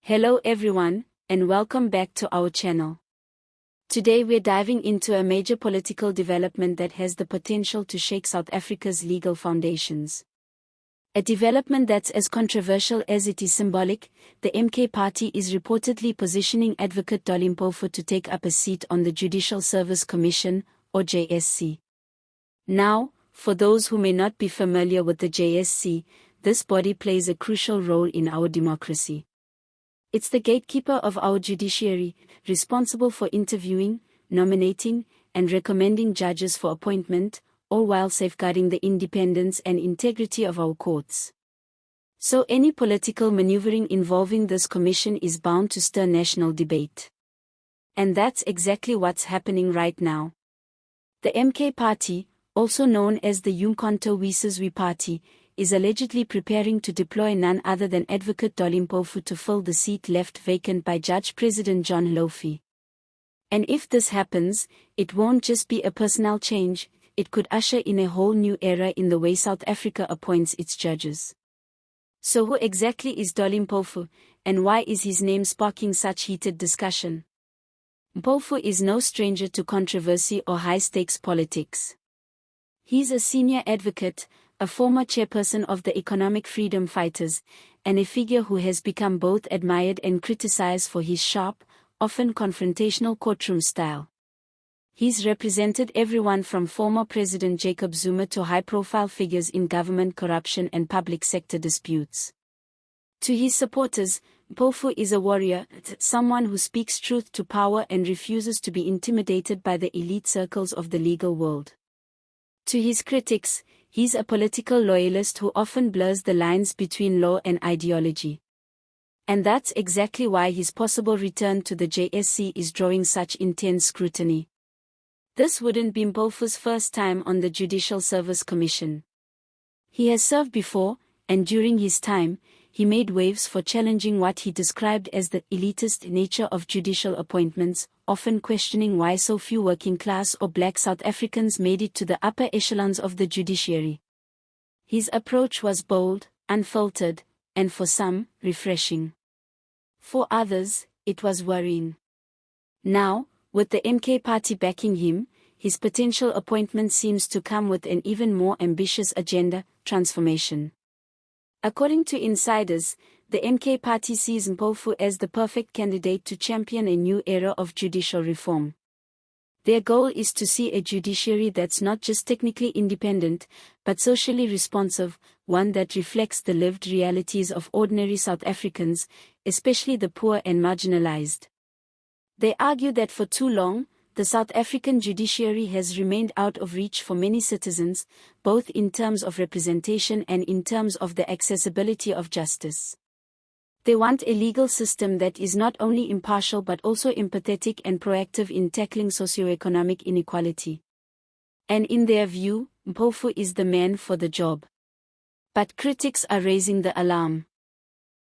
Hello everyone, and welcome back to our channel. Today we're diving into a major political development that has the potential to shake South Africa's legal foundations. A development that's as controversial as it is symbolic. The MK party is reportedly positioning Advocate Dali Mpofu to take up a seat on the Judicial Service Commission, or JSC. Now, for those who may not be familiar with the JSC, this body plays a crucial role in our democracy. It's the gatekeeper of our judiciary, responsible for interviewing, nominating, and recommending judges for appointment, all while safeguarding the independence and integrity of our courts. So any political maneuvering involving this commission is bound to stir national debate. And that's exactly what's happening right now. The MK party, also known as the Umkhonto we Sizwe party, is allegedly preparing to deploy none other than Advocate Dali Mpofu to fill the seat left vacant by Judge President John Hlophe. And if this happens, it won't just be a personnel change, it could usher in a whole new era in the way South Africa appoints its judges. So who exactly is Dali Mpofu, and why is his name sparking such heated discussion? Mpofu is no stranger to controversy or high-stakes politics. He's a senior advocate, a former chairperson of the Economic Freedom Fighters, and a figure who has become both admired and criticized for his sharp, often confrontational courtroom style. He's represented everyone from former President Jacob Zuma to high-profile figures in government corruption and public sector disputes. To his supporters, Mpofu is a warrior, someone who speaks truth to power and refuses to be intimidated by the elite circles of the legal world. To his critics, he's a political loyalist who often blurs the lines between law and ideology. And that's exactly why his possible return to the JSC is drawing such intense scrutiny. This wouldn't be Mpofu's first time on the Judicial Service Commission. He has served before, and during his time, he made waves for challenging what he described as the elitist nature of judicial appointments, often questioning why so few working-class or black South Africans made it to the upper echelons of the judiciary. His approach was bold, unfiltered, and for some, refreshing. For others, it was worrying. Now, with the MK party backing him, his potential appointment seems to come with an even more ambitious agenda: transformation. According to insiders, the MK party sees Mpofu as the perfect candidate to champion a new era of judicial reform. Their goal is to see a judiciary that's not just technically independent, but socially responsive, one that reflects the lived realities of ordinary South Africans, especially the poor and marginalized. They argue that for too long, the South African judiciary has remained out of reach for many citizens, both in terms of representation and in terms of the accessibility of justice. They want a legal system that is not only impartial but also empathetic and proactive in tackling socioeconomic inequality. And in their view, Mpofu is the man for the job. But critics are raising the alarm.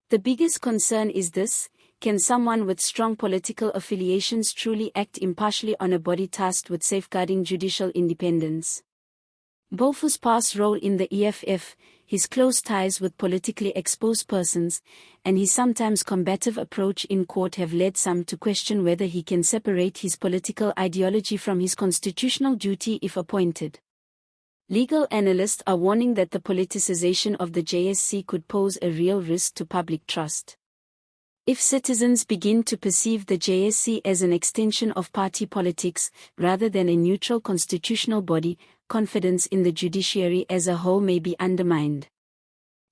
The biggest concern is this: can someone with strong political affiliations truly act impartially on a body tasked with safeguarding judicial independence? Mpofu's past role in the EFF, his close ties with politically exposed persons, and his sometimes combative approach in court have led some to question whether he can separate his political ideology from his constitutional duty if appointed. Legal analysts are warning that the politicization of the JSC could pose a real risk to public trust. If citizens begin to perceive the JSC as an extension of party politics, rather than a neutral constitutional body, confidence in the judiciary as a whole may be undermined.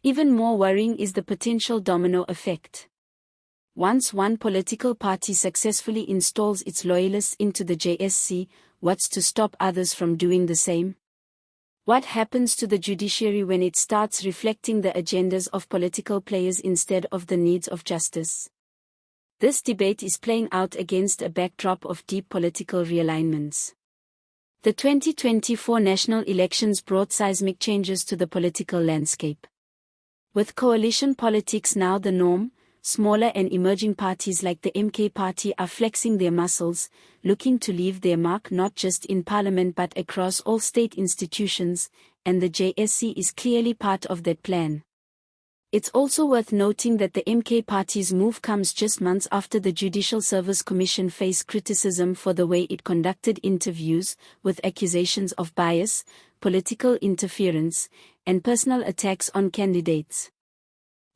Even more worrying is the potential domino effect. Once one political party successfully installs its loyalists into the JSC, what's to stop others from doing the same? What happens to the judiciary when it starts reflecting the agendas of political players instead of the needs of justice? This debate is playing out against a backdrop of deep political realignments. The 2024 national elections brought seismic changes to the political landscape. With coalition politics now the norm, smaller and emerging parties like the MK party are flexing their muscles, looking to leave their mark not just in parliament but across all state institutions, and the JSC is clearly part of that plan. It's also worth noting that the MK Party's move comes just months after the Judicial Service Commission faced criticism for the way it conducted interviews, with accusations of bias, political interference, and personal attacks on candidates.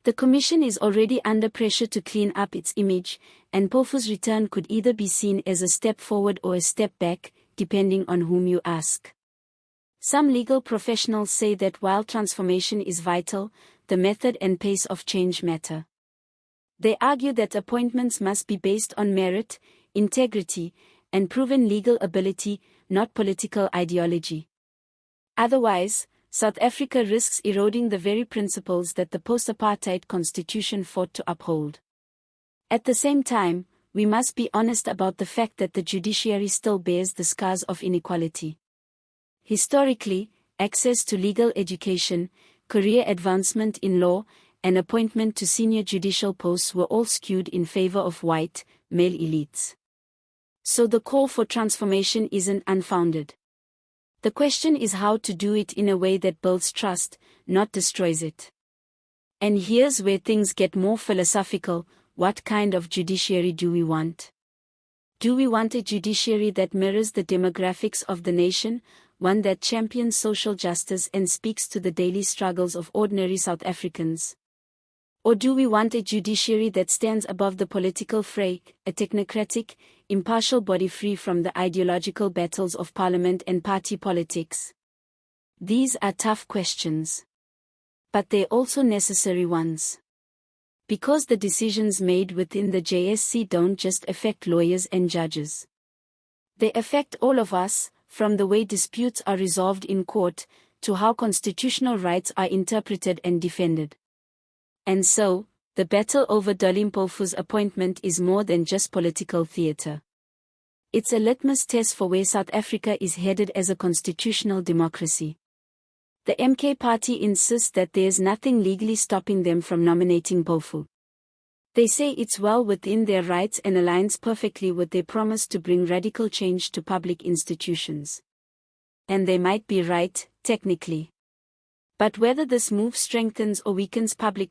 The Commission is already under pressure to clean up its image, and Mpofu's return could either be seen as a step forward or a step back, depending on whom you ask. Some legal professionals say that while transformation is vital, the method and pace of change matter. They argue that appointments must be based on merit, integrity, and proven legal ability, not political ideology. Otherwise, South Africa risks eroding the very principles that the post-apartheid constitution fought to uphold. At the same time, we must be honest about the fact that the judiciary still bears the scars of inequality. Historically, access to legal education, career advancement in law, and appointment to senior judicial posts were all skewed in favor of white, male elites. So the call for transformation isn't unfounded. The question is how to do it in a way that builds trust, not destroys it. And here's where things get more philosophical: what kind of judiciary do we want? Do we want a judiciary that mirrors the demographics of the nation, one that champions social justice and speaks to the daily struggles of ordinary South Africans? Or do we want a judiciary that stands above the political fray, a technocratic, impartial body free from the ideological battles of parliament and party politics? These are tough questions. But they're also necessary ones. Because the decisions made within the JSC don't just affect lawyers and judges. They affect all of us, from the way disputes are resolved in court, to how constitutional rights are interpreted and defended. And so, the battle over Dali Mpofu's appointment is more than just political theatre. It's a litmus test for where South Africa is headed as a constitutional democracy. The MK Party insists that there's nothing legally stopping them from nominating Mpofu. They say it's well within their rights and aligns perfectly with their promise to bring radical change to public institutions. And they might be right, technically. But whether this move strengthens or weakens public